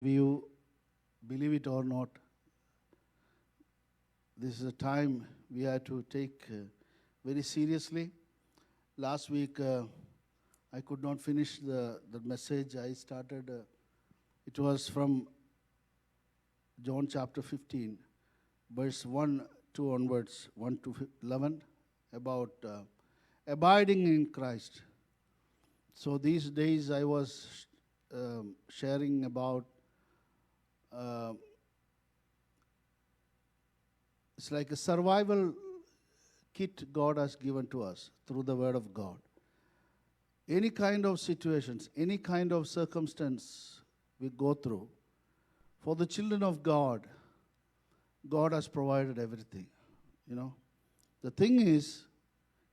You believe it or not, this is a time we have to take very seriously. Last week, I could not finish the message I started. It was from John chapter 15, verse 1, 2 onwards, 1 to 11, about abiding in Christ. So these days I was sharing about it's like a survival kit God has given to us through the Word of God. Any kind of situations, any kind of circumstance we go through, for the children of God, God has provided everything. You know, the thing is,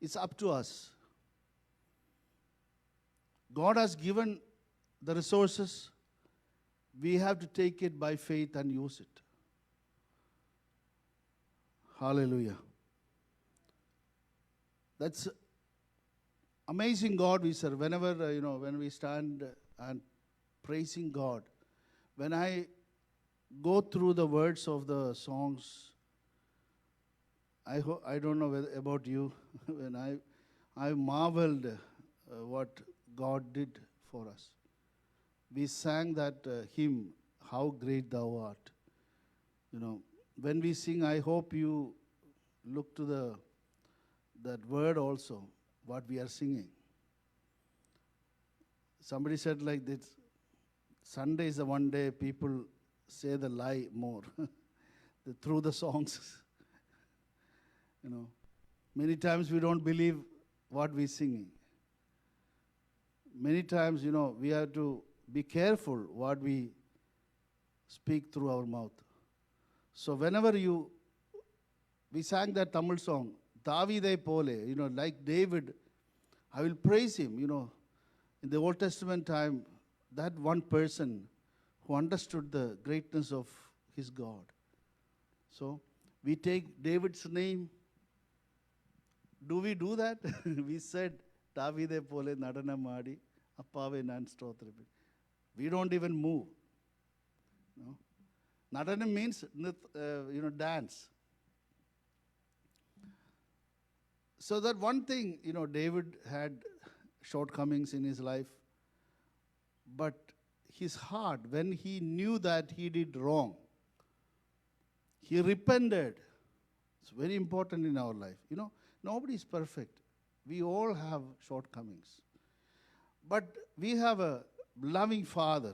it's up to us. God has given the resources. We have to take it by faith and use it. Hallelujah. That's amazing God we serve. Whenever, when we stand and praising God, when I go through the words of the songs, I don't know about you, when I marveled what God did for us. We sang that hymn, How Great Thou Art. When we sing, I hope you look to that word also, what we are singing. Somebody said like this, Sunday is the one day people say the lie more through the songs. Many times we don't believe what we're singing. Many times, we have to be careful what we speak through our mouth. So whenever we sang that Tamil song, Davide Pole, like David, I will praise him. In the Old Testament time, that one person who understood the greatness of his God. So we take David's name. Do we do that? We said, Davide Pole Nadana Madi, Appave Nan Stotrapi. We don't even move. Nadana means, dance. So that one thing, David had shortcomings in his life, but his heart, when he knew that he did wrong, he repented. It's very important in our life. Nobody is perfect. We all have shortcomings. But we have a loving Father.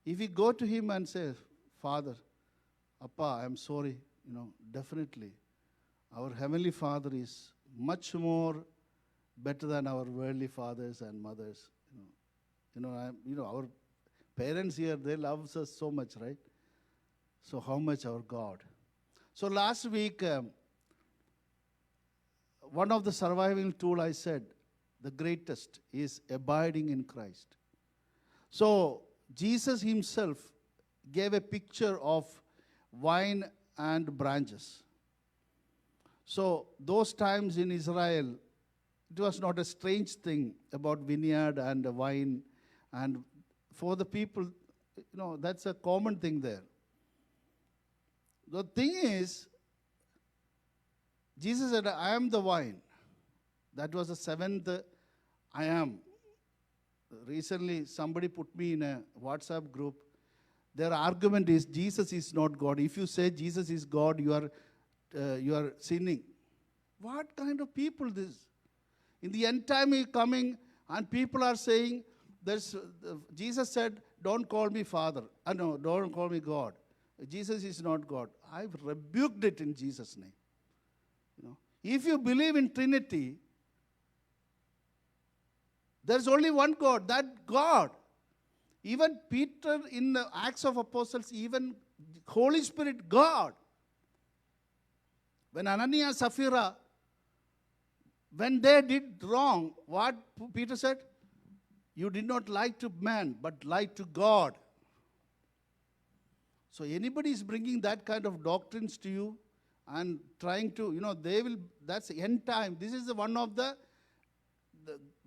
If we go to him and say, Father, Appa, I'm sorry, definitely. Our Heavenly Father is much more better than our worldly fathers and mothers. Our parents here, they love us so much, right? So how much our God? So last week, one of the surviving tool I said, the greatest is abiding in Christ. So Jesus himself gave a picture of vine and branches. So those times in Israel, it was not a strange thing about vineyard and wine. And for the people, that's a common thing there. The thing is, Jesus said, I am the vine. That was the seventh I am. Recently, somebody put me in a WhatsApp group. Their argument is Jesus is not God. If you say Jesus is God, you are sinning. What kind of people this? In the end time is coming, and people are saying, Jesus said, don't call me Father. No, don't call me God. Jesus is not God. I've rebuked it in Jesus' name. If you believe in Trinity, there's only one God, that God. Even Peter in the Acts of Apostles, even Holy Spirit, God. When Ananias, Sapphira, when they did wrong, what Peter said? You did not lie to man, but lie to God. So anybody is bringing that kind of doctrines to you and trying to, that's end time. This is one of the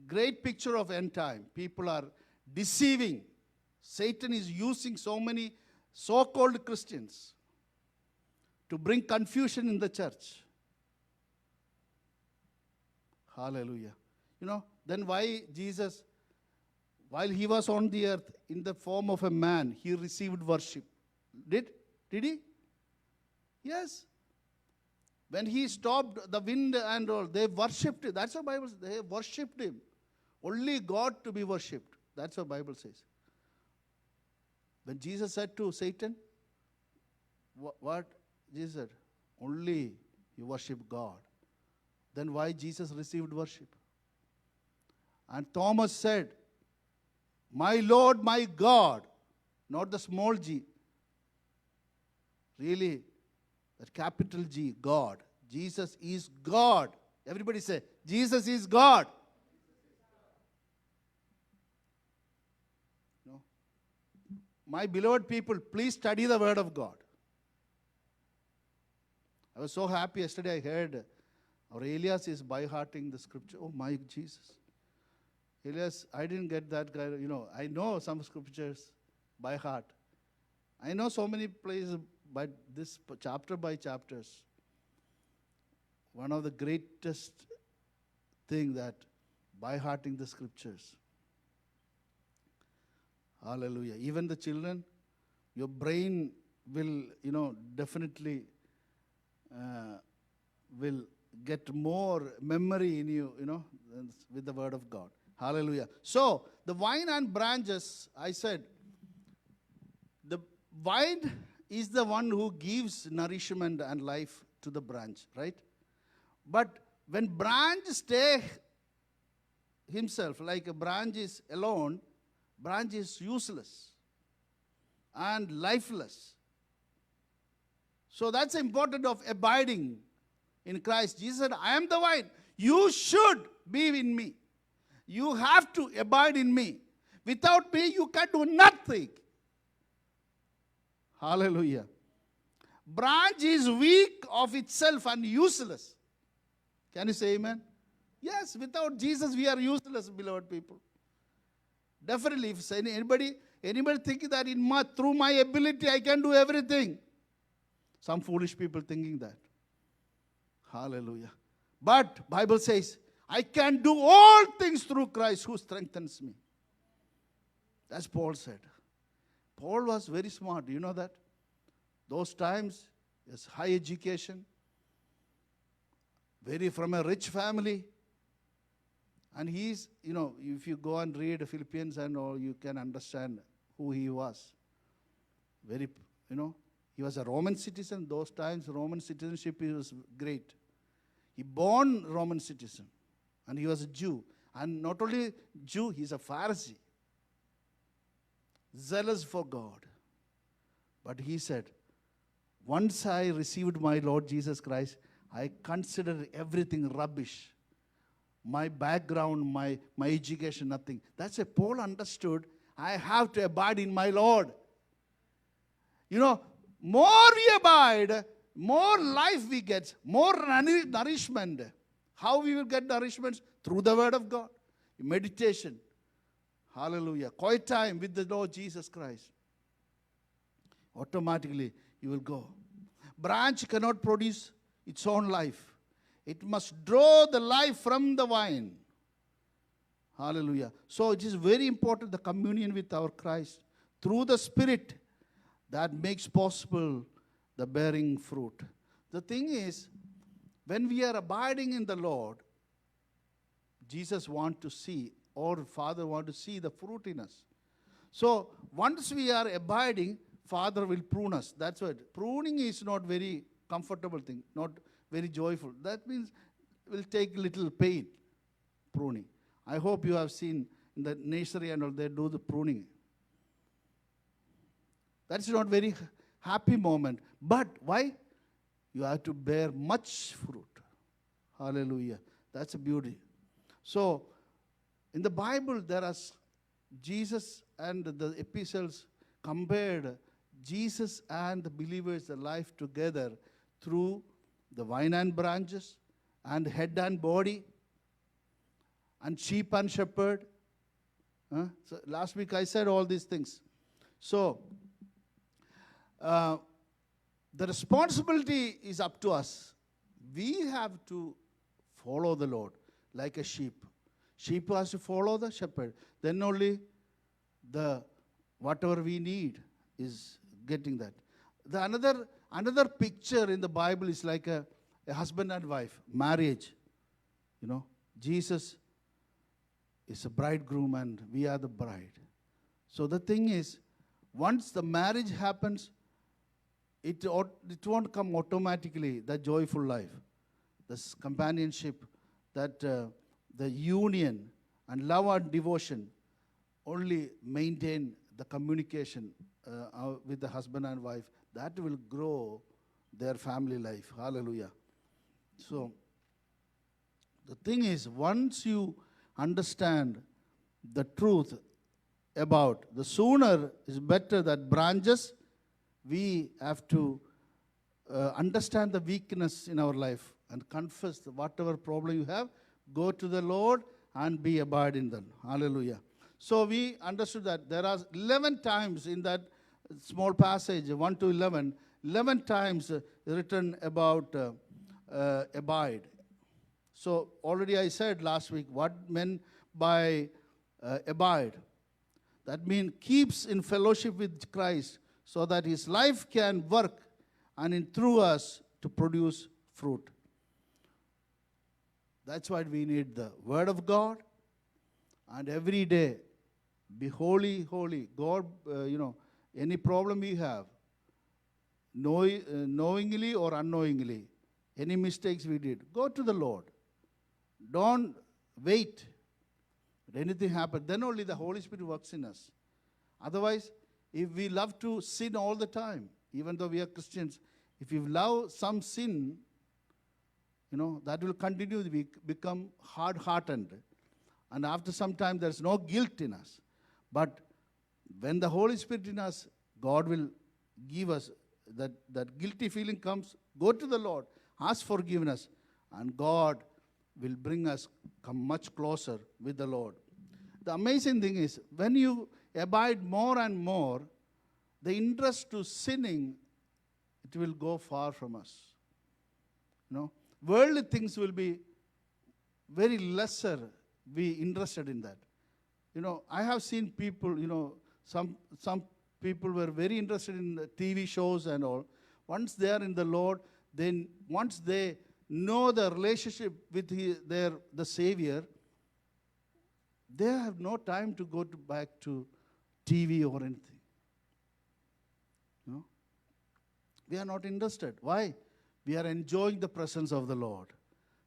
great picture of end time. People are deceiving Satan is using so many so-called Christians to bring confusion in the church. Hallelujah. Then why Jesus, while he was on the earth in the form of a man, he received worship? Did he? Yes. When he stopped the wind and all, they worshipped him. That's what the Bible says. They worshipped him. Only God to be worshipped. That's what the Bible says. When Jesus said to Satan, what Jesus said? Only you worship God. Then why Jesus received worship? And Thomas said, my Lord, my God. Not the small g. Really, the capital G, God. Jesus is God. Everybody say, Jesus is God. No. My beloved people, please study the Word of God. I was so happy yesterday I heard our Elias is by-hearting the scripture. Oh my Jesus. Elias, I didn't get that guy. I know some scriptures by heart. I know so many places, but this chapter by chapters, one of the greatest thing that by-hearting the scriptures. Hallelujah. Even the children, your brain will, definitely will get more memory in you, with the Word of God. Hallelujah. So, the vine and branches, I said, the vine is the one who gives nourishment and life to the branch, right? But when branch stay himself, like a branch is alone, branch is useless and lifeless. So that's important of abiding in Christ. Jesus said, I am the vine. You should be in me. You have to abide in me. Without me, you can do nothing. Hallelujah. Branch is weak of itself and useless. Can you say amen? Yes, without Jesus, we are useless, beloved people. Definitely, if anybody thinking that through my ability, I can do everything. Some foolish people thinking that. Hallelujah. But Bible says, I can do all things through Christ who strengthens me. That's Paul said. Paul was very smart. You know that? Those times, yes, high education, very from a rich family. And he's, if you go and read Philippians and all, you can understand who he was. Very, he was a Roman citizen. Those times, Roman citizenship was great. He born Roman citizen. And he was a Jew. And not only Jew, he's a Pharisee. Zealous for God. But he said, once I received my Lord Jesus Christ, I considered everything rubbish. My background, my education, nothing. That's why Paul understood, I have to abide in my Lord. More we abide, more life we get, more nourishment. How we will get nourishment? Through the Word of God. Meditation. Hallelujah. Quiet time with the Lord Jesus Christ. Automatically you will go. Branch cannot produce its own life. It must draw the life from the vine. Hallelujah. So it is very important, the communion with our Christ through the Spirit that makes possible the bearing fruit. The thing is, when we are abiding in the Lord, Jesus wants to see, or Father wants to see the fruit in us. So once we are abiding, Father will prune us. That's what. Pruning is not very comfortable thing, not very joyful. That means it will take little pain, pruning. I hope you have seen in the nursery and all, they do the pruning. That's not very happy moment. But why? You have to bear much fruit. Hallelujah. That's a beauty. So, in the Bible, there are Jesus and the epistles compared Jesus and the believers' life together through the vine and branches and head and body and sheep and shepherd. So last week I said all these things. So, uh, the responsibility is up to us. We have to follow the Lord like a sheep. Sheep has to follow the shepherd. Then only the whatever we need is getting that. The another picture in the Bible is like a husband and wife, marriage. You know, Jesus is a bridegroom and we are the bride. So the thing is, once the marriage happens, it won't come automatically, the joyful life, this companionship, that the union and love and devotion only maintain the communication with the husband and wife. That will grow their family life. Hallelujah. So, the thing is, once you understand the truth about, the sooner is better that branches, we have to understand the weakness in our life and confess whatever problem you have, go to the Lord and be abide in them. Hallelujah. So we understood that there are 11 times in that small passage, 1 to 11 times written about abide. So already I said last week what meant by abide. That means keeps in fellowship with Christ so that his life can work and in through us to produce fruit. That's why we need the Word of God, and every day be holy, holy. God, any problem we have, knowingly or unknowingly, any mistakes we did, go to the Lord. Don't wait. If anything happens, then only the Holy Spirit works in us. Otherwise, if we love to sin all the time, even though we are Christians, if we love some sin, that will continue. We become hard-hearted. And after some time, there's no guilt in us. But when the Holy Spirit in us, God will give us that guilty feeling comes, go to the Lord, ask forgiveness, and God will bring us come much closer with the Lord. The amazing thing is, when you abide more and more, the interest to sinning, it will go far from us. Worldly things will be very lesser be interested in that. I have seen people, some people were very interested in the TV shows and all. Once they are in the Lord, then once they know the relationship with the Savior, they have no time to go back to TV or anything. We are not interested. Why? We are enjoying the presence of the Lord.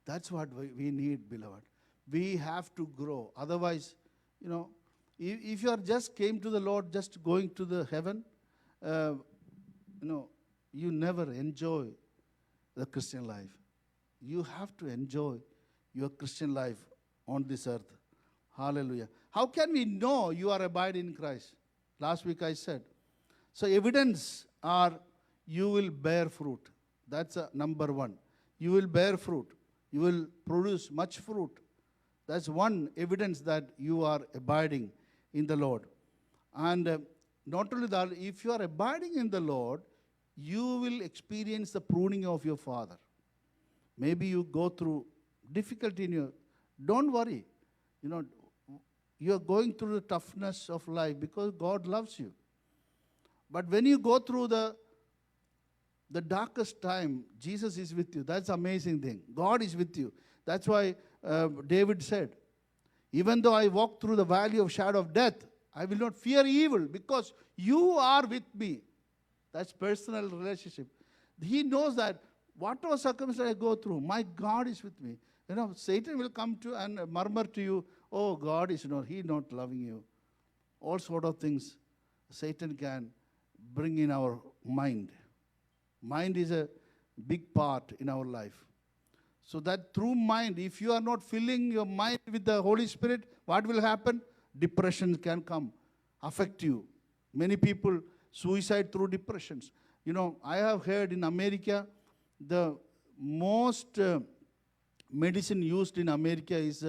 That's what we need, beloved. We have to grow. Otherwise, if you are just came to the Lord, just going to the heaven, you never enjoy the Christian life. You have to enjoy your Christian life on this earth. Hallelujah. How can we know you are abiding in Christ? Last week I said. So evidence are you will bear fruit. That's number one. You will bear fruit. You will produce much fruit. That's one evidence that you are abiding in the Lord. And not only that, if you are abiding in the Lord, you will experience the pruning of your Father. Maybe you go through difficulty in your... Don't worry. You are going through the toughness of life because God loves you. But when you go through the darkest time, Jesus is with you. That's the amazing thing. God is with you. That's why David said, even though I walk through the valley of shadow of death, I will not fear evil because you are with me. That's personal relationship. He knows that whatever circumstance I go through, my God is with me. Satan will come to and murmur to you, oh, God is He's not loving you. All sort of things Satan can bring in our mind. Mind is a big part in our life. So that through mind, if you are not filling your mind with the Holy Spirit, what will happen? Depression can come, affect you. Many people suicide through depressions. I have heard in America, the most medicine used in America is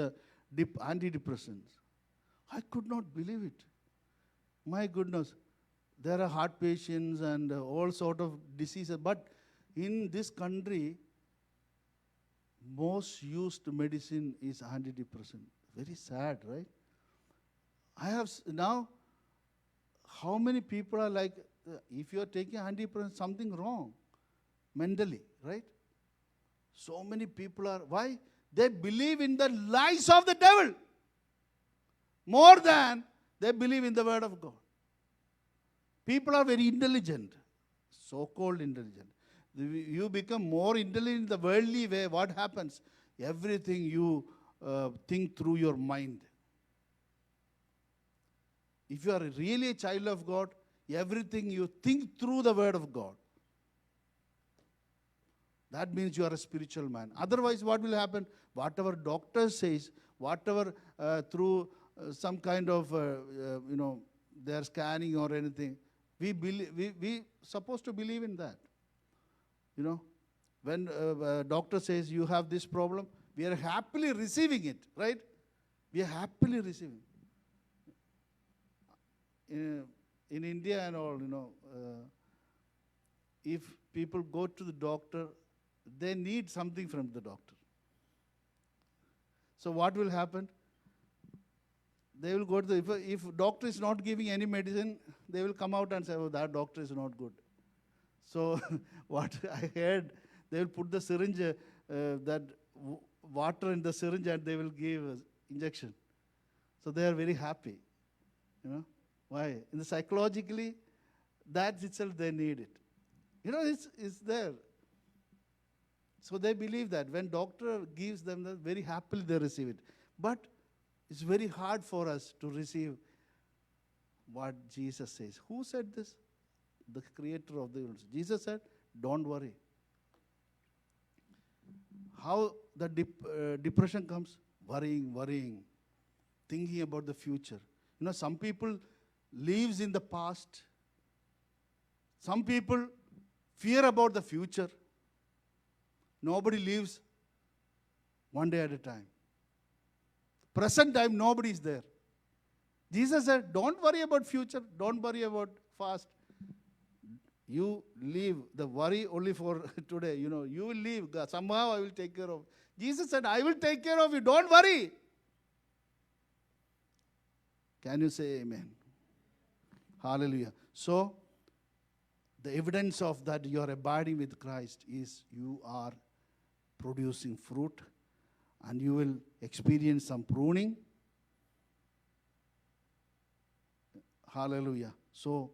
antidepressants. I could not believe it. My goodness. there are heart patients and all sort of diseases. But in this country, most used medicine is antidepressant. Very sad, right? I have now, how many people are like, if you are taking antidepressant, something wrong mentally, right? So many people are, why? They believe in the lies of the devil more than they believe in the word of God. People are very intelligent, so-called intelligent. You become more intelligent in the worldly way. What happens? Everything you think through your mind. If you are really a child of God, everything you think through the word of God. That means you are a spiritual man. Otherwise, what will happen? Whatever doctor says, whatever through some kind of, they are scanning or anything, we supposed to believe in that. When a doctor says you have this problem, we are happily receiving it, right? We are happily receiving. In India and all, if people go to the doctor, they need something from the doctor. So what will happen? They will go to if doctor is not giving any medicine, they will come out and say, oh, that doctor is not good. So what I heard, they will put the syringe, that water in the syringe, and they will give injection. So they are very happy. Why? In the psychologically, that itself they need it. It's there. So they believe that when doctor gives them that, very happily they receive it. But it's very hard for us to receive what Jesus says. Who said this? The creator of the universe. Jesus said, don't worry. How the depression comes? Worrying, thinking about the future. Some people lives in the past. Some people fear about the future. Nobody lives one day at a time. Present time, nobody is there. Jesus said, don't worry about future. Don't worry about past. You leave the worry only for today. You will leave. Somehow I will take care of. Jesus said, I will take care of you. Don't worry. Can you say amen? Hallelujah. So, the evidence of that you are abiding with Christ is you are producing fruit, and you will experience some pruning. Hallelujah. So,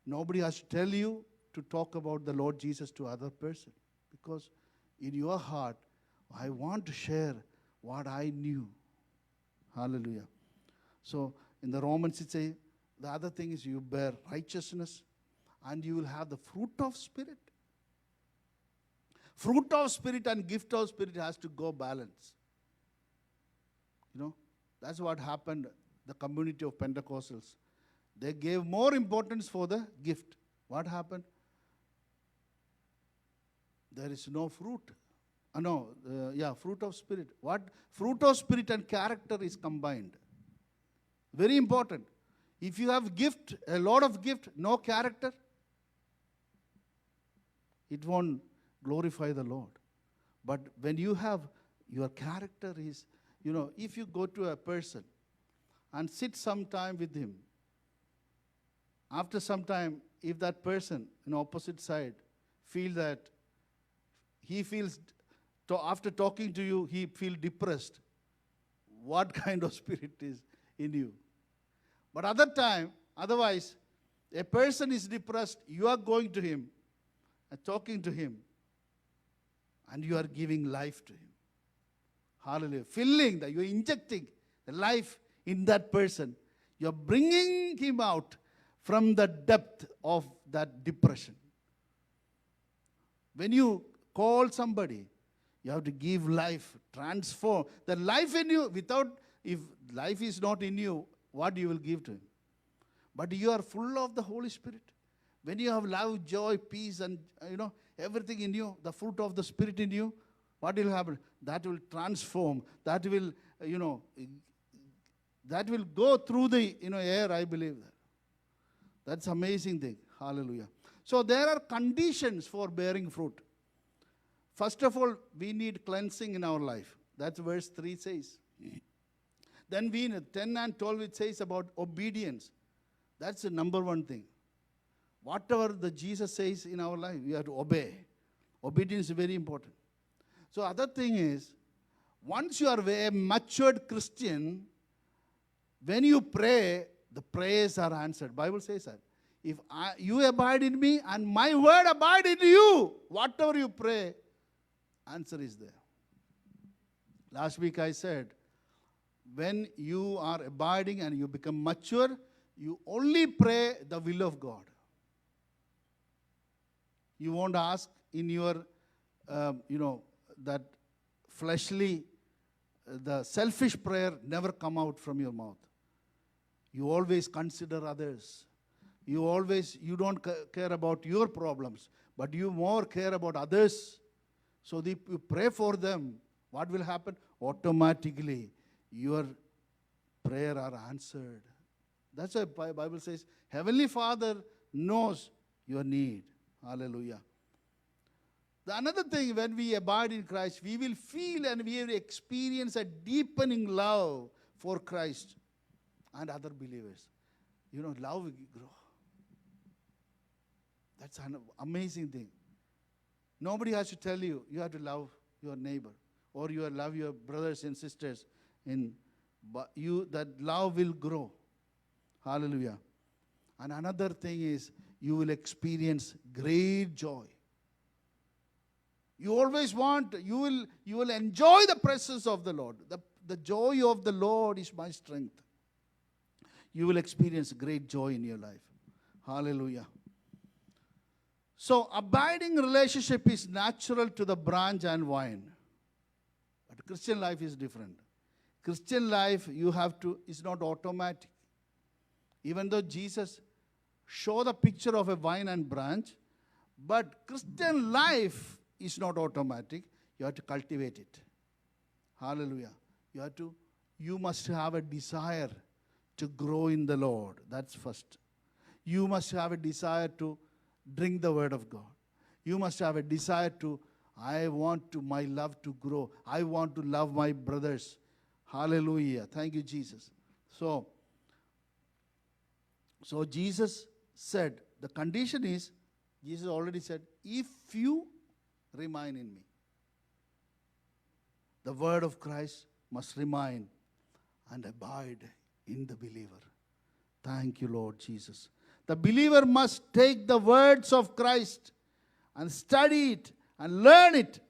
nobody has to tell you to talk about the Lord Jesus to other person, because in your heart, I want to share what I knew. Hallelujah. So, in the Romans it says, the other thing is you bear righteousness, and you will have the fruit of Spirit. Fruit of Spirit and gift of Spirit has to go balance. That's what happened, the community of Pentecostals. They gave more importance for the gift. What happened? There is no fruit. Fruit of Spirit. What? Fruit of Spirit and character is combined. Very important. If you have gift, a lot of gift, no character, it won't glorify the Lord. But when you have, your character is, if you go to a person and sit some time with him, after some time, if that person in opposite side feel that he feels, after talking to you, he feel depressed, what kind of spirit is in you? But otherwise, a person is depressed, you are going to him and talking to him, and you are giving life to him. Hallelujah. Filling that, you are injecting the life in that person. You are bringing him out from the depth of that depression. When you call somebody, you have to give life, transform. The life in you, if life is not in you, what you will give to him? But you are full of the Holy Spirit. When you have love, joy, peace, and everything in you, the fruit of the Spirit in you, what will happen? That will transform. That will, that will go through the air, I believe that. That's amazing thing. Hallelujah. So there are conditions for bearing fruit. First of all, we need cleansing in our life. That's verse 3 says. Then 10 and 12 it says about obedience. That's the number one thing. Whatever the Jesus says in our life, we have to obey. Obedience is very important. So other thing is, once you are a matured Christian, when you pray, the prayers are answered. Bible says that. If you abide in me and my word abide in you, whatever you pray, answer is there. Last week I said, when you are abiding and you become mature, you only pray the will of God. You won't ask in your, that fleshly, the selfish prayer never come out from your mouth. You always consider others. You don't care about your problems, but you more care about others. So you pray for them. What will happen? Automatically, your prayer are answered. That's why Bible says, Heavenly Father knows your need. Hallelujah. The another thing, when we abide in Christ, we will feel and we will experience a deepening love for Christ and other believers. Love will grow. That's an amazing thing. Nobody has to tell you, you have to love your neighbor or you love your brothers and sisters. That love will grow. Hallelujah. And another thing is, you will experience great joy. You always you will enjoy the presence of the Lord. The joy of the Lord is my strength. You will experience great joy in your life. Hallelujah. So, abiding relationship is natural to the branch and vine. But Christian life is different. Christian life, is not automatic. Even though Jesus showed the picture of a vine and branch, but Christian life is not automatic. You have to cultivate it. Hallelujah. You must have a desire to grow in the Lord. That's first. You must have a desire to drink the word of God. You must have a desire I want my love to grow. I want to love my brothers. Hallelujah. Thank you, Jesus. So Jesus said, the condition is, Jesus already said, if you remain in me. The word of Christ must remain and abide in the believer. Thank you, Lord Jesus. The believer must take the words of Christ and study it and learn it.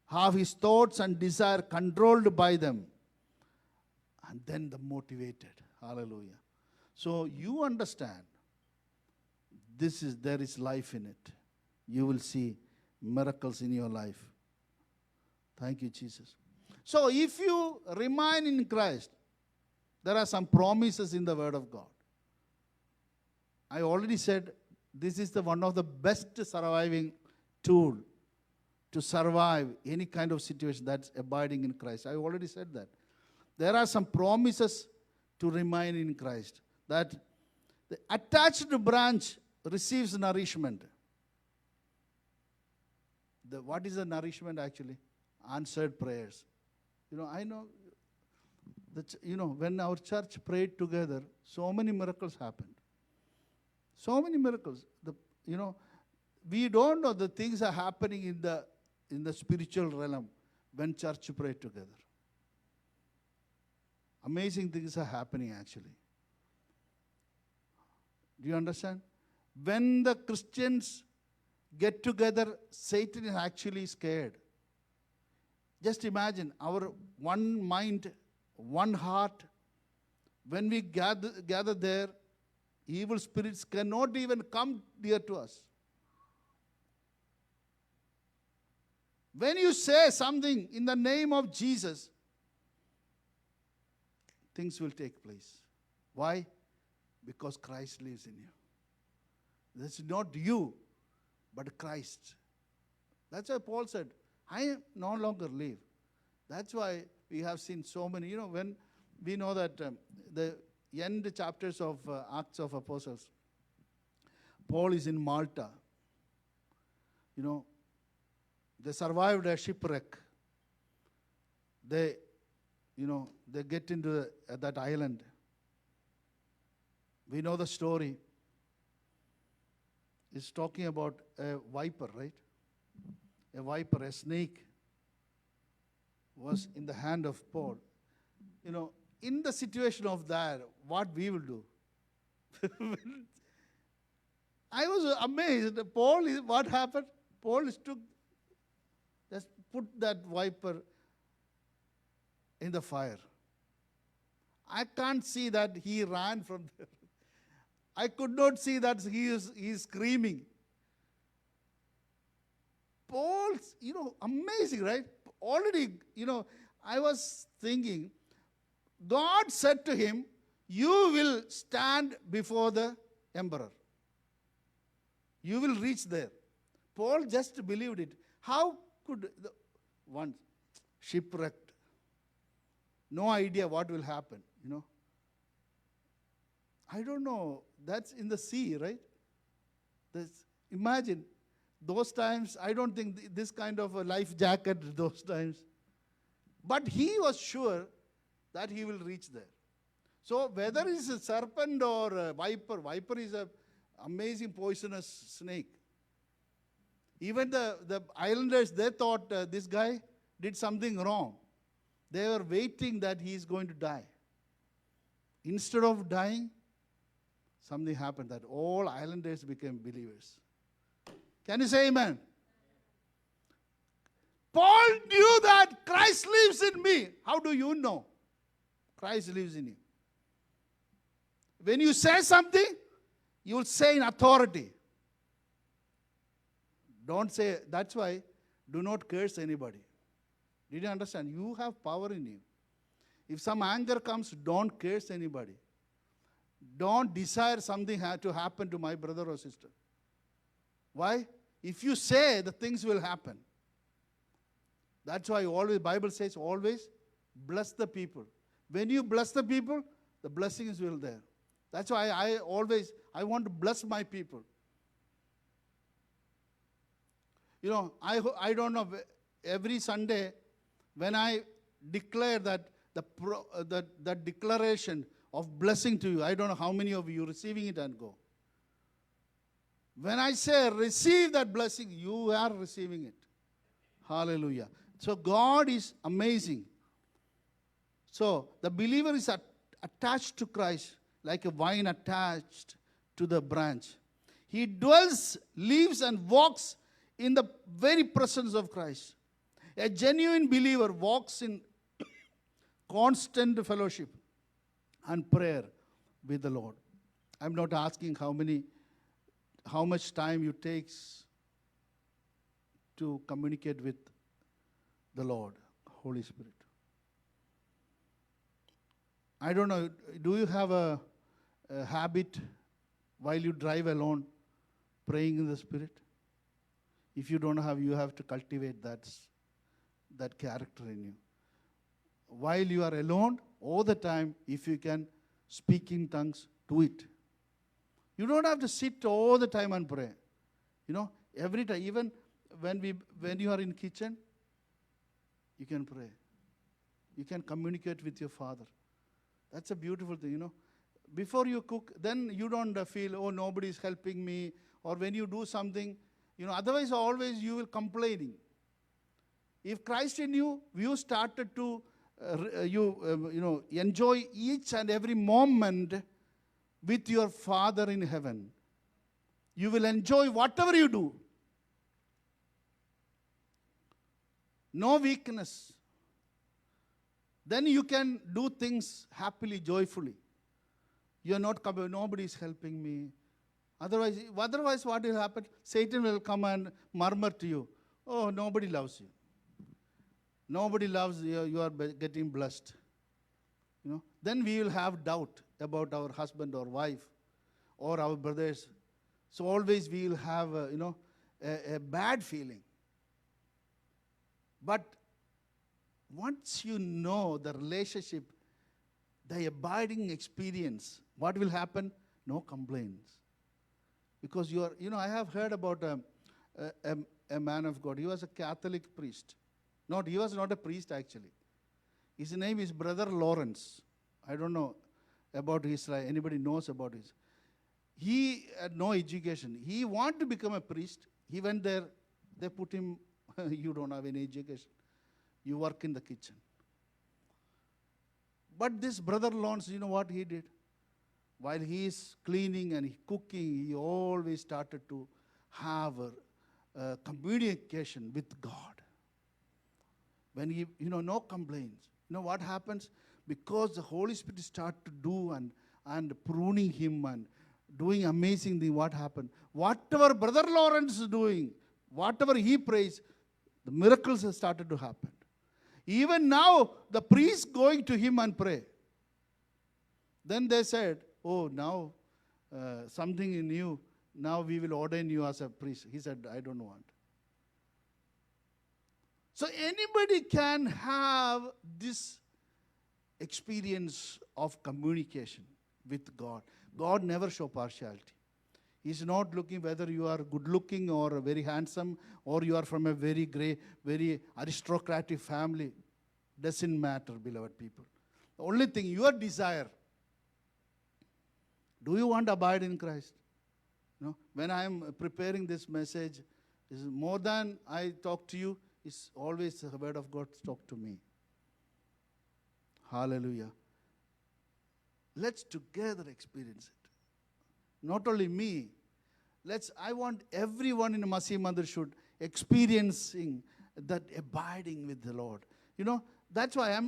Have his thoughts and desire controlled by them. And then the motivated. Hallelujah. So you understand, there is life in it. You will see miracles in your life. Thank you, Jesus. So if you remain in Christ, there are some promises in the Word of God. I already said this is one of the best surviving tool to survive any kind of situation, that's abiding in Christ. I already said that. There are some promises to remain in Christ. That the attached branch receives nourishment. What is the nourishment actually? Answered prayers. I know that, when our church prayed together, so many miracles happened. So many miracles. We don't know the things are happening in the spiritual realm when church prayed together. Amazing things are happening actually. Do you understand? When the Christians get together, Satan is actually scared. Just imagine our one mind, one heart. When we gather there, evil spirits cannot even come near to us. When you say something in the name of Jesus, things will take place. Why? Because Christ lives in you. That's not you, but Christ. That's why Paul said, I no longer live. That's why we have seen so many, when we know that end chapters of Acts of Apostles. Paul is in Malta. You know, they survived a shipwreck. They get into that island. We know the story. It's talking about a viper, right? A viper, a snake was in the hand of Paul. You know, in the situation of that, what we will do? I was amazed. What happened? Paul just put that viper in the fire. I can't see that he ran from there. I could not see that he is screaming. Paul's, amazing, right? Already, I was thinking, God said to him, you will stand before the emperor. You will reach there. Paul just believed it. How could one shipwrecked? No idea what will happen, I don't know. That's in the sea, right? Imagine, those times, I don't think this kind of a life jacket those times. But he was sure that he will reach there. So whether it's a serpent or a viper is an amazing poisonous snake. Even the islanders, they thought this guy did something wrong. They were waiting that he is going to die. Instead of dying, something happened that all islanders became believers. Can you say amen? Paul knew that Christ lives in me. How do you know Christ lives in you? When you say something, you will say in authority. Don't say, that's why, do not curse anybody. Did you understand? You have power in you. If some anger comes, don't curse anybody. Don't desire something to happen to my brother or sister. Why? If you say, the things will happen. That's why Bible says always bless the people. When you bless the people, the blessings will there. That's why I want to bless my people. I don't know, every Sunday when I declare that that declaration of blessing to you, I don't know how many of you receiving it and go. When I say receive that blessing, you are receiving it. Hallelujah. So God is amazing. So the believer is attached to Christ like a vine attached to the branch. He dwells, lives, and walks in the very presence of Christ. A genuine believer walks in constant fellowship and prayer with the Lord. I'm not asking how much time it takes to communicate with the Lord, Holy Spirit. I don't know, do you have a habit while you drive alone praying in the Spirit? If you don't have, you have to cultivate that character in you. While you are alone, all the time, if you can speak in tongues, do it. You don't have to sit all the time and pray. Every time, even when you are in kitchen, you can pray. You can communicate with your Father. That's a beautiful thing, Before you cook, then you don't feel, oh, nobody is helping me. Or when you do something, otherwise always you will complaining. If Christ in you, you started to, enjoy each and every moment with your Father in heaven. You will enjoy whatever you do. No weakness. Then you can do things happily, joyfully. You are not coming, nobody is helping me. Otherwise, what will happen? Satan will come and murmur to you. Oh, nobody loves you. Nobody loves you. You are getting blessed. Then we will have doubt about our husband or wife or our brothers. So always we will have, a bad feeling. But once you know the relationship, the abiding experience, what will happen? No complaints. Because you are, I have heard about a man of God. He was a Catholic priest. He was not a priest actually. His name is Brother Lawrence. I don't know about his life. Anybody knows about his? He had no education. He wanted to become a priest. He went there. They put him, you don't have any education. You work in the kitchen. But this Brother Lawrence, you know what he did? While he is cleaning and cooking, he always started to have a communication with God. When he, no complaints. You know what happens? Because the Holy Spirit started to do and pruning him and doing amazing thing, what happened? Whatever Brother Lawrence is doing, whatever he prays, the miracles have started to happen. Even now, the priest going to him and pray. Then they said, oh, now something in you, now we will ordain you as a priest. He said, I don't want. So anybody can have this experience of communication with God. God never show partiality. He's not looking whether you are good looking or very handsome or you are from a very great, very aristocratic family. Doesn't matter, beloved people. The only thing, your desire. Do you want to abide in Christ? When I am preparing this message, is more than I talk to you, it's always the word of God talk to me. Hallelujah. Let's together experience it. Not only me. I want everyone in Masih Mandir should experiencing that abiding with the Lord. That's why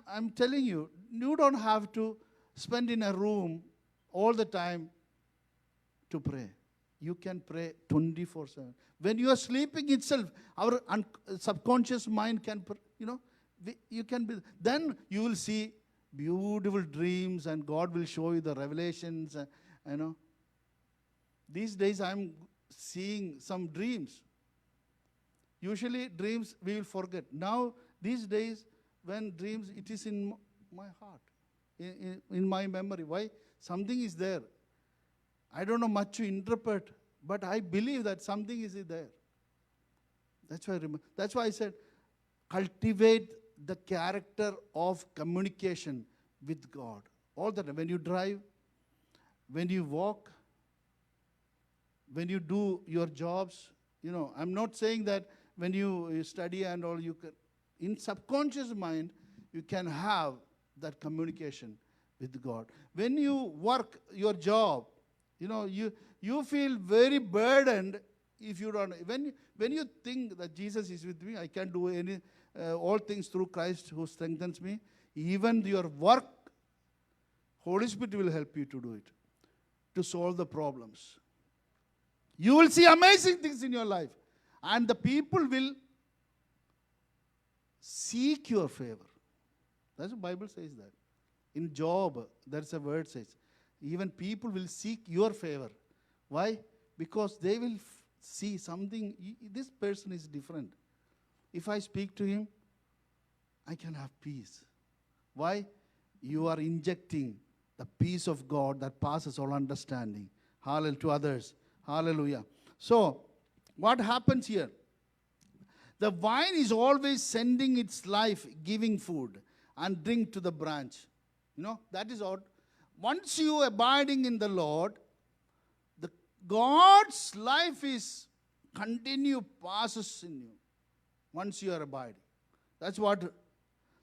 I'm telling you, you don't have to spend in a room all the time to pray. You can pray 24/7. When you are sleeping itself, our subconscious mind can, you can be. Then you will see beautiful dreams, and God will show you the revelations. These days I'm seeing some dreams. Usually dreams we will forget. Now these days, when dreams, it is in my heart, in my memory. Why? Something is there. I don't know much to interpret, but I believe that something is there. That's why I said, cultivate the character of communication with God. All the time. When you drive, when you walk, when you do your jobs, I'm not saying that when you study and all, you can, in subconscious mind, you can have that communication with God. When you work your job, you feel very burdened if you don't. When you think that Jesus is with me, I can do all things through Christ who strengthens me. Even your work, Holy Spirit will help you to do it, to solve the problems. You will see amazing things in your life. And the people will seek your favor. That's what the Bible says that. In Job, there's a word says, even people will seek your favor. Why? Because they will see something, this person is different. If I speak to him, I can have peace. Why? You are injecting the peace of God that passes all understanding. Hallelujah to others. Hallelujah. So, what happens here? The vine is always sending its life, giving food and drink to the branch. That is what. Once you abiding in the Lord, God's life is continue passes in you. Once you are abiding. That's what.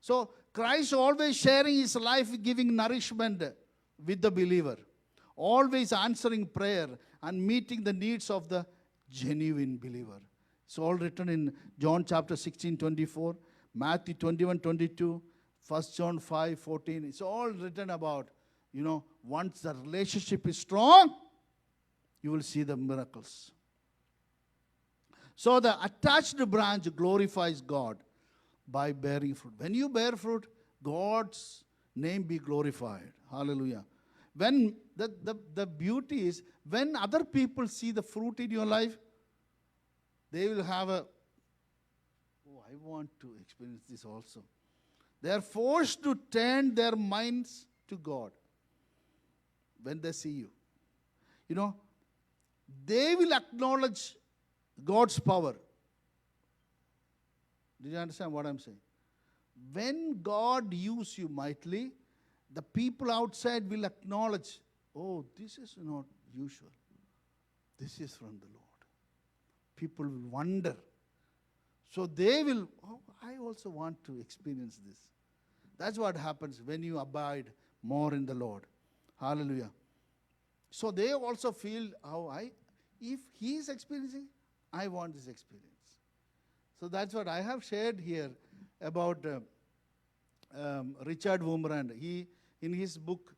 So, Christ always sharing his life, giving nourishment with the believer. Always answering prayer and meeting the needs of the genuine believer. It's all written in John chapter 16:24, Matthew 21:22, 1 John 5:14. It's all written about, once the relationship is strong, you will see the miracles. So the attached branch glorifies God by bearing fruit. When you bear fruit, God's name be glorified. Hallelujah. When the beauty is, when other people see the fruit in your life, they will have I want to experience this also. They are forced to turn their minds to God when they see you. You know, they will acknowledge God's power. Do you understand what I'm saying? When God uses you mightily, the people outside will acknowledge, oh, this is not usual. This is from the Lord. People will wonder. So they will, oh, I also want to experience this. That's what happens when you abide more in the Lord. Hallelujah. So they also feel, if he is experiencing, I want this experience. So that's what I have shared here about Richard Wurmbrand. He, in his book,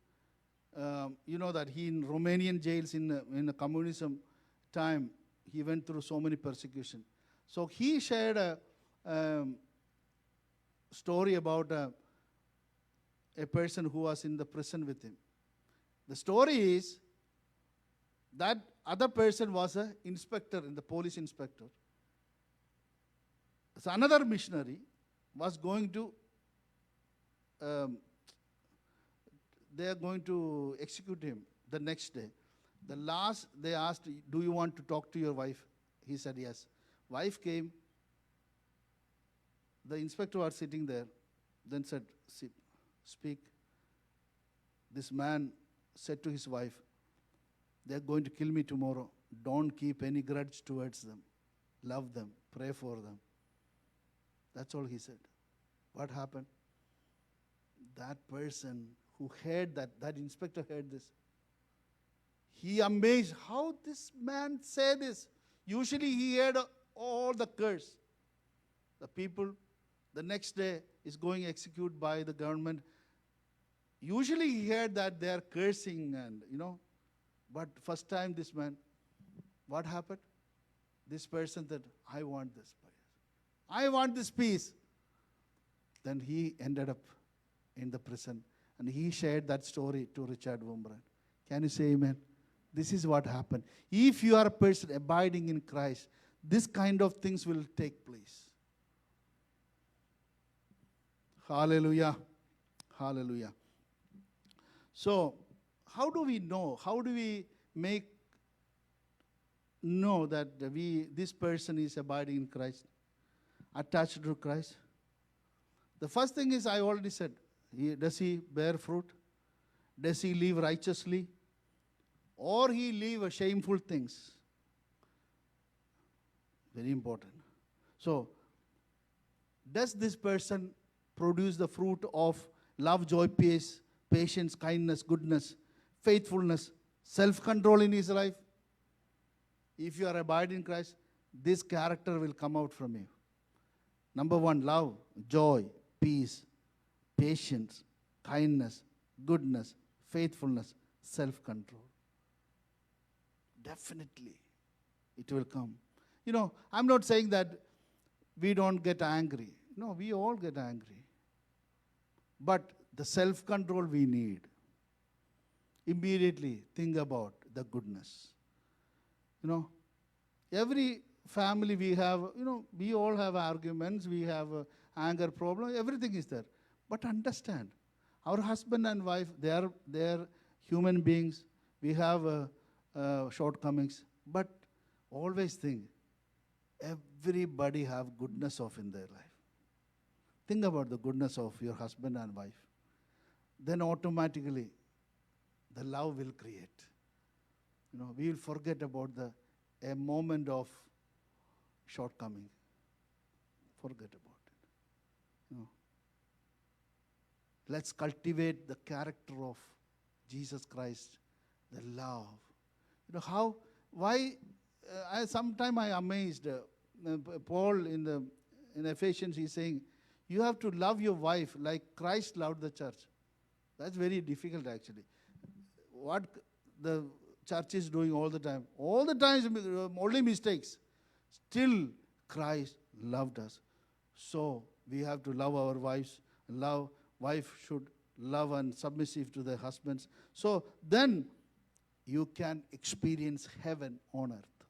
you know that he in Romanian jails in the communism time, he went through so many persecution. So he shared a story about a person who was in the prison with him. The story is that other person was an inspector, the police inspector. So another missionary was going to, they are going to execute him the next day. The last, they asked, do you want to talk to your wife? He said yes. Wife came. The inspector was sitting there. Then said, speak. This man said to his wife, they are going to kill me tomorrow. Don't keep any grudge towards them. Love them. Pray for them. That's all he said. What happened? That person who heard that inspector heard this. He amazed how this man said this. Usually he heard all the curse. The people, the next day is going executed by the government. Usually he heard that they are cursing and, but first time this man, what happened? This person said, I want this. I want this peace. Then he ended up in the prison and he shared that story to Richard Wurmbrand. Can you say amen? This is what happened. If you are a person abiding in Christ, this kind of things will take place. Hallelujah. Hallelujah. So, how do we know? How do we know that this person is abiding in Christ, attached to Christ? The first thing is, I already said, does he bear fruit? Does he live righteously? Or he live shameful things? Very important. So, does this person produce the fruit of love, joy, peace, patience, kindness, goodness, faithfulness, self-control in his life? If you are abiding in Christ, this character will come out from you. Number one, love, joy, peace, patience, kindness, goodness, faithfulness, self-control. Definitely, it will come. I'm not saying that we don't get angry. No, we all get angry. But the self-control we need. Immediately think about the goodness. Every family we have, we all have arguments, we have anger problems, everything is there. But understand, our husband and wife, they are human beings. We have shortcomings. But always think, everybody have goodness of in their life. Think about the goodness of your husband and wife. Then automatically, the love will create. We will forget about a moment of shortcoming. Forget about it. Let's cultivate the character of Jesus Christ, the love. Sometimes I amazed. Paul in Ephesians, he's saying, you have to love your wife like Christ loved the church. That's very difficult actually. What the church is doing all the time only mistakes. Still, Christ loved us. So, we have to love our wives. Wife should love and submissive to their husbands. So, then you can experience heaven on earth.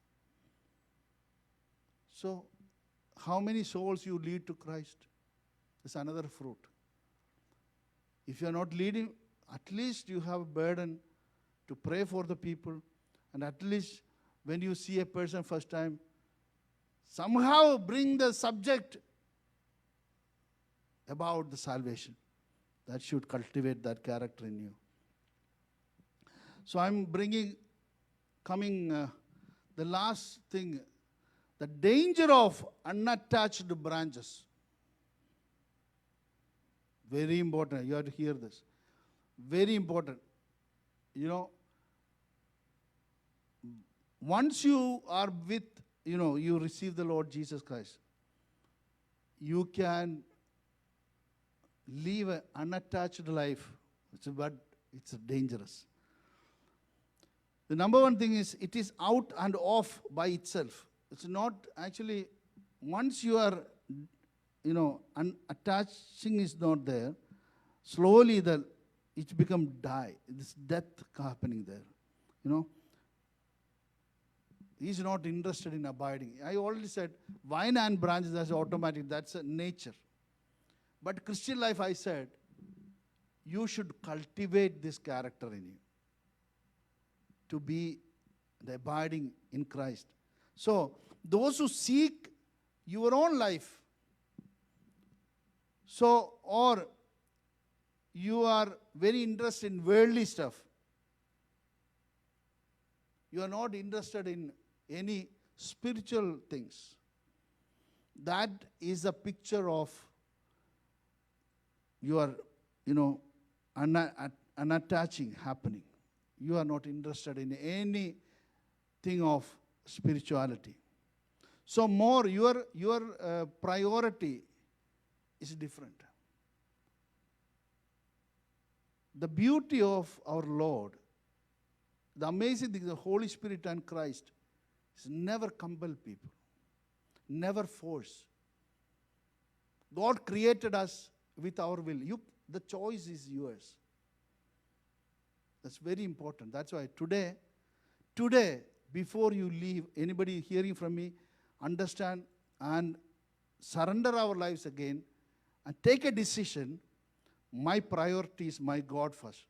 So, how many souls you lead to Christ is another fruit. If you are not leading, at least you have a burden to pray for the people, and at least when you see a person first time, somehow bring the subject about the salvation. That should cultivate that character in you. So I'm coming the last thing, the danger of unattached branches. Very important. You have to hear this. Very important. You know, once you are with, you receive the Lord Jesus Christ, you can live an unattached life, but it's dangerous. The number one thing is it is out and off by itself. It's not actually, once you are, attaching is not there, slowly it become die. This death happening there, He's not interested in abiding. I already said, vine and branches, that's automatic, that's a nature. But Christian life, I said, you should cultivate this character in you to be the abiding in Christ. So, those who seek your own life, or you are very interested in worldly stuff, you are not interested in any spiritual things, that is a picture of your, unattaching happening. You are not interested in anything of spirituality. So more, your priority is different. The beauty of our Lord, the amazing thing, the Holy Spirit and Christ, is never compel people, never force. God created us with our will. The choice is yours. That's very important. That's why today, before you leave, anybody hearing from me, understand and surrender our lives again and take a decision. My priority is my God first.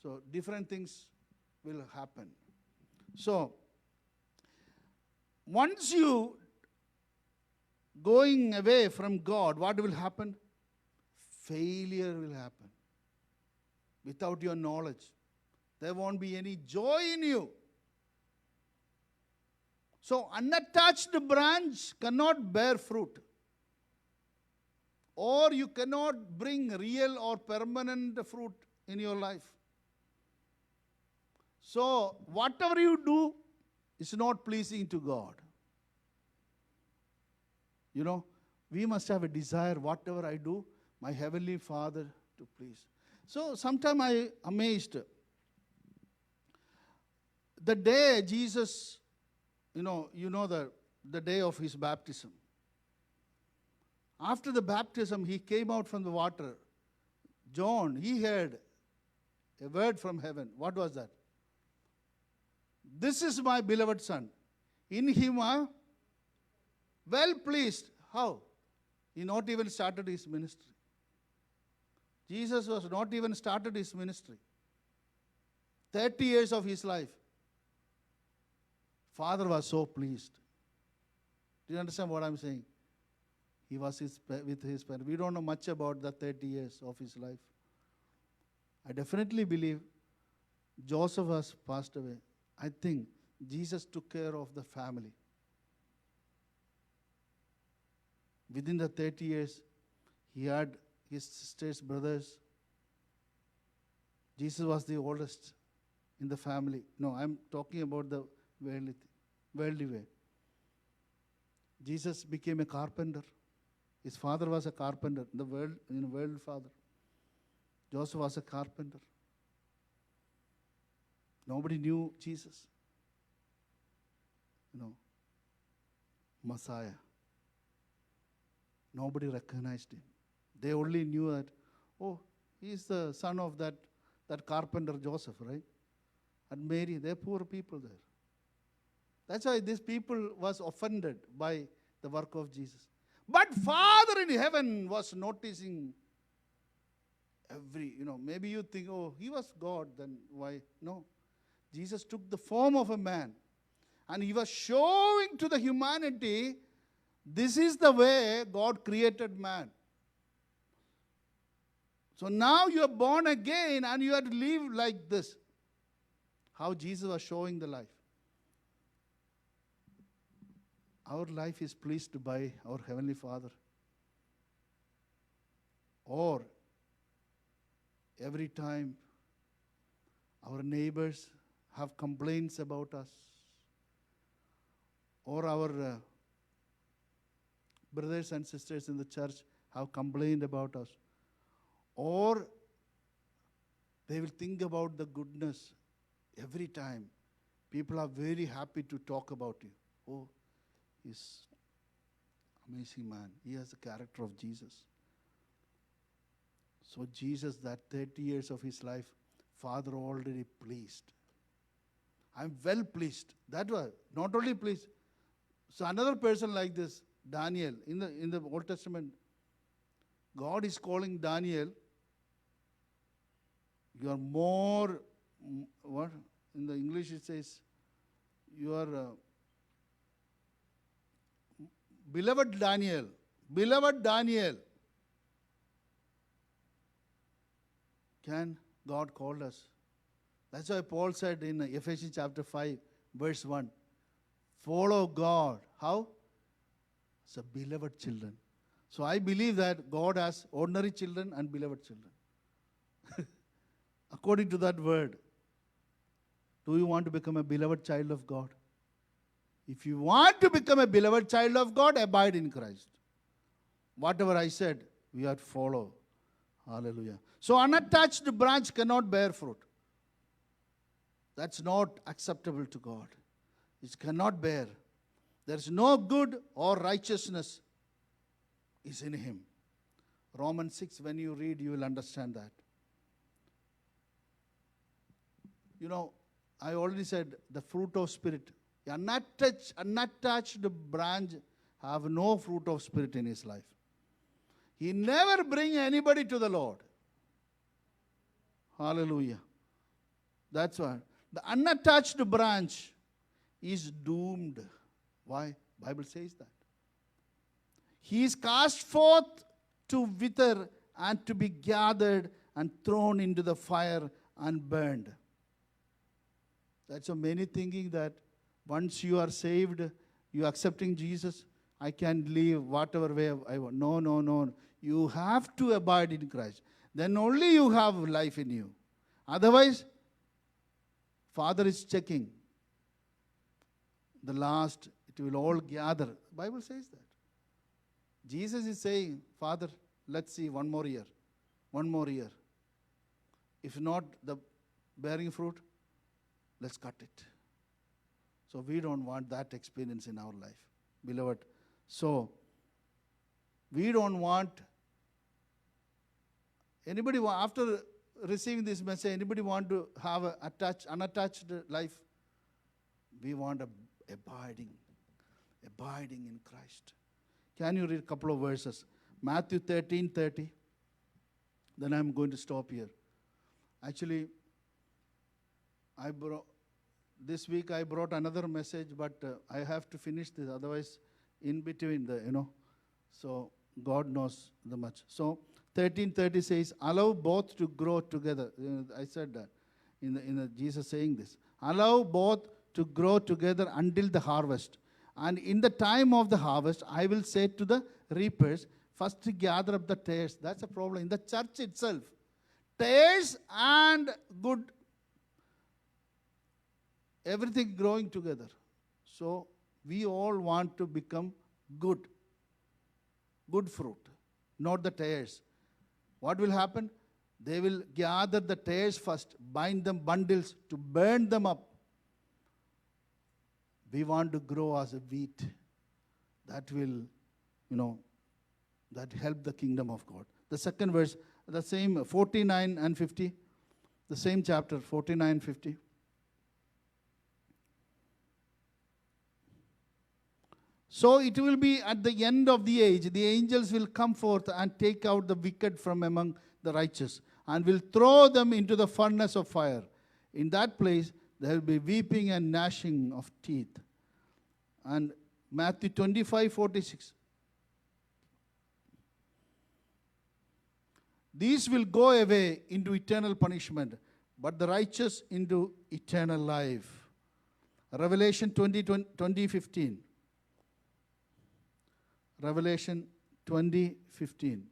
So different things will happen. So once you going away from God, what will happen? Failure will happen. Without your knowledge, there won't be any joy in you. So unattached branch cannot bear fruit, or you cannot bring real or permanent fruit in your life. So whatever you do is not pleasing to God. We must have a desire, whatever I do, my Heavenly Father to please. So sometime I amazed. The day Jesus, the day of his baptism. After the baptism, he came out from the water. John, he heard a word from heaven. What was that? This is my beloved Son. In him I am well pleased. How? He not even started his ministry. Jesus was not even started his ministry. 30 years of his life. Father was so pleased. Do you understand what I'm saying? He was with his parents. We don't know much about the 30 years of his life. I definitely believe Joseph has passed away. I think Jesus took care of the family. Within the 30 years, he had his sisters, brothers. Jesus was the oldest in the family. No, I'm talking about the worldly way. Jesus became a carpenter. His father was a carpenter, the world father. Joseph was a carpenter. Nobody knew Jesus. Messiah. Nobody recognized him. They only knew that, he is the son of that carpenter Joseph, right? And Mary, they're poor people there. That's why these people was offended by the work of Jesus. But Father in heaven was noticing Maybe you think, oh, he was God, then why? No. Jesus took the form of a man. And he was showing to the humanity, this is the way God created man. So now you are born again and you have to live like this. How Jesus was showing the life. Our life is pleased by our Heavenly Father. Or every time our neighbors have complaints about us, or our brothers and sisters in the church have complained about us, or they will think about the goodness every time. People are very happy to talk about you. Oh, he's amazing man. He has the character of Jesus. So Jesus, that 30 years of his life, Father already pleased. I'm well pleased. That was not only pleased. So another person like this, Daniel, in the Old Testament, God is calling Daniel, you are more, what? In the English it says, you are beloved Daniel. Beloved Daniel. Can God call us? That's why Paul said in Ephesians chapter 5, verse 1, follow God. How? As a beloved children. So I believe that God has ordinary children and beloved children. According to that word, do you want to become a beloved child of God? If you want to become a beloved child of God, abide in Christ. Whatever I said, we have to follow. Hallelujah. So unattached branch cannot bear fruit. That's not acceptable to God. It cannot bear. There is no good or righteousness is in him. Romans 6, when you read, you will understand that. I already said the fruit of spirit. Unattached branch have no fruit of spirit in his life. He never bring anybody to the Lord. Hallelujah. That's why. The unattached branch is doomed. Why? Bible says that. He is cast forth to wither and to be gathered and thrown into the fire and burned. That's so many thinking that once you are saved, you are accepting Jesus, I can live whatever way I want. No. You have to abide in Christ. Then only you have life in you. Otherwise, Father is checking. The last, it will all gather. The Bible says that. Jesus is saying, Father, let's see one more year. One more year. If not the bearing fruit, let's cut it. So we don't want that experience in our life, beloved. So we don't want anybody, after receiving this message, anybody want to have an unattached life? We want abiding in Christ. Can you read a couple of verses? Matthew 13:30. Then I'm going to stop here. Actually, this week I brought another message, but I have to finish this. Otherwise, in between so God knows the much. So 13:30 says, allow both to grow together. I said that in Jesus saying this. Allow both to grow together until the harvest. And in the time of the harvest, I will say to the reapers, first to gather up the tares. That's a problem in the church itself. Tares and good, everything growing together. So we all want to become good fruit, not the tares. What will happen? They will gather the tares first, bind them bundles to burn them up. We want to grow as a wheat. That will, that help the kingdom of God. The second verse, the same 49 and 50, the same chapter, 49, 50. So it will be at the end of the age, the angels will come forth and take out the wicked from among the righteous and will throw them into the furnace of fire. In that place there will be weeping and gnashing of teeth. And Matthew 25:46. These will go away into eternal punishment, but the righteous into eternal life. Revelation 20:15. Revelation 20:15.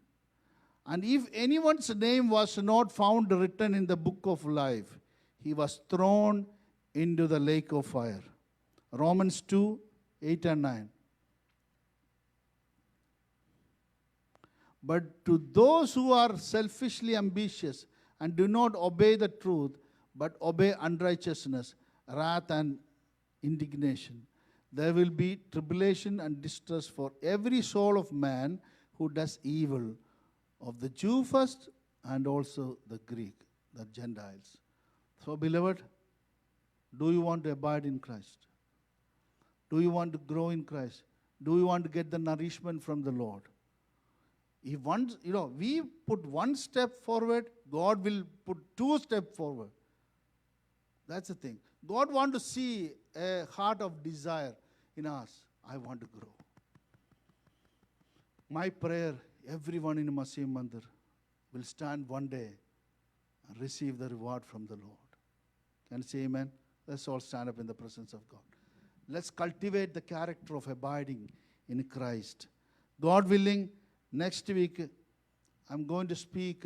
And if anyone's name was not found written in the book of life, he was thrown into the lake of fire. Romans 2:8 and 9. But to those who are selfishly ambitious and do not obey the truth, but obey unrighteousness, wrath, and indignation, there will be tribulation and distress for every soul of man who does evil, of the Jew first and also the Greek, the Gentiles. So, beloved, do you want to abide in Christ? Do you want to grow in Christ? Do you want to get the nourishment from the Lord? If once, we put one step forward, God will put 2 steps forward. That's the thing. God wants to see a heart of desire in us. I want to grow. My prayer, everyone in Masih Mandir will stand one day and receive the reward from the Lord. Can you say amen? Let's all stand up in the presence of God. Let's cultivate the character of abiding in Christ. God willing, next week I'm going to speak